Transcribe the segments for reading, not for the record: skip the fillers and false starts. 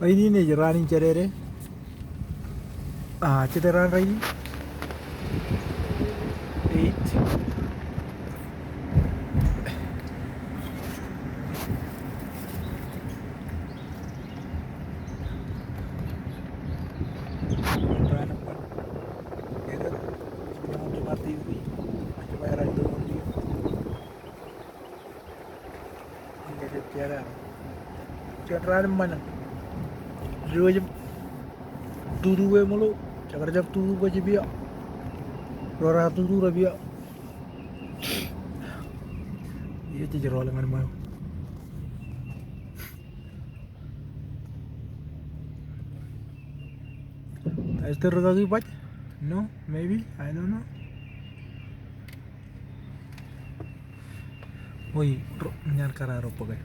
Ini nih jeranin cerere. Ah, cederaan ini. Eight. Cederaan mana? Dua jam tujuh gue mulu. Cakar jam tujuh gue biak. 207 biak. Iya jero lengan mau. Is there lagi pak? No, maybe I don't know. Woi, nyan kararo pakai.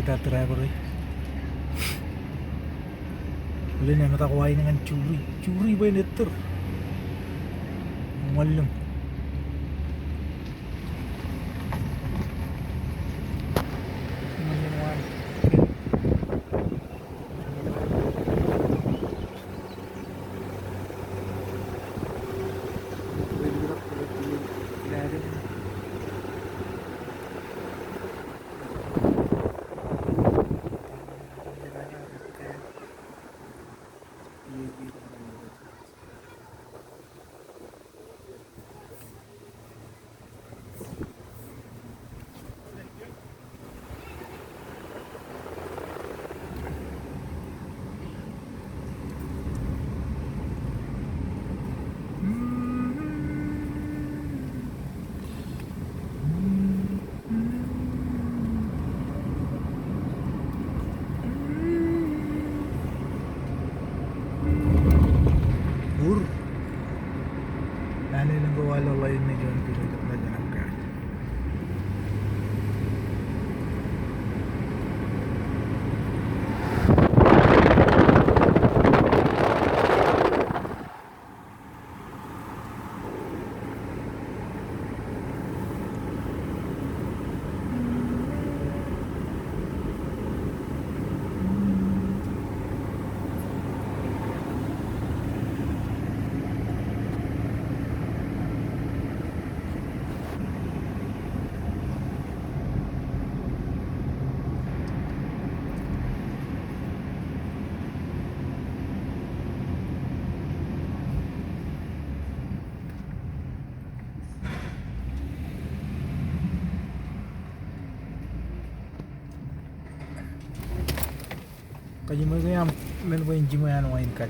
Kita driver nih. Boleh nih mata kuain dengan curi bayi neter. Malam. Kaji mo kaya men ko inji mo yan wine cut.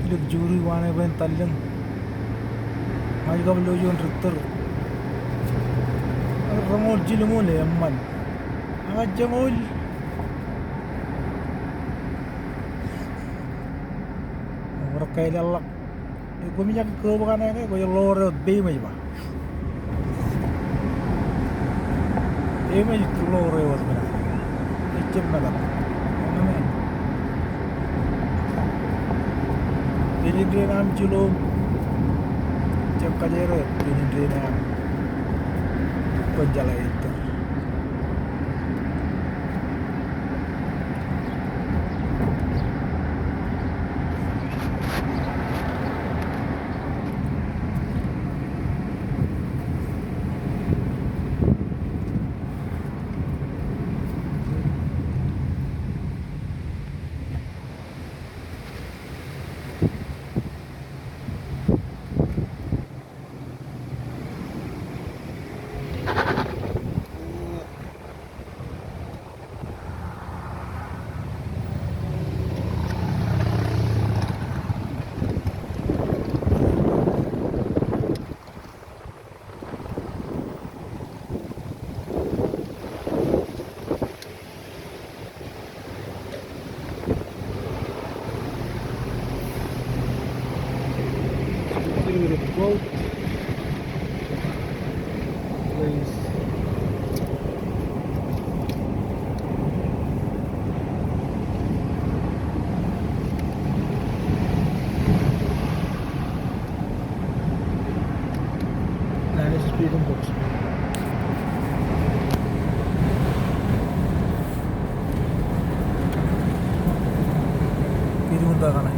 Look juri wane ben talang. Majga belo yon ritter. Ramol jilmole amman. Aga jamol. Ora kaila lak. Ko mi jak ko bakana ko yo lore be mai ba. E mai tu lore was bana. Ichem bala. Name. Dili dia nam julum. Jam kajero ini drena penjala itu. Please. ഞാൻ സ്പീഡും കുറച്ചു. തിരുമുണ്ടാക്കണേ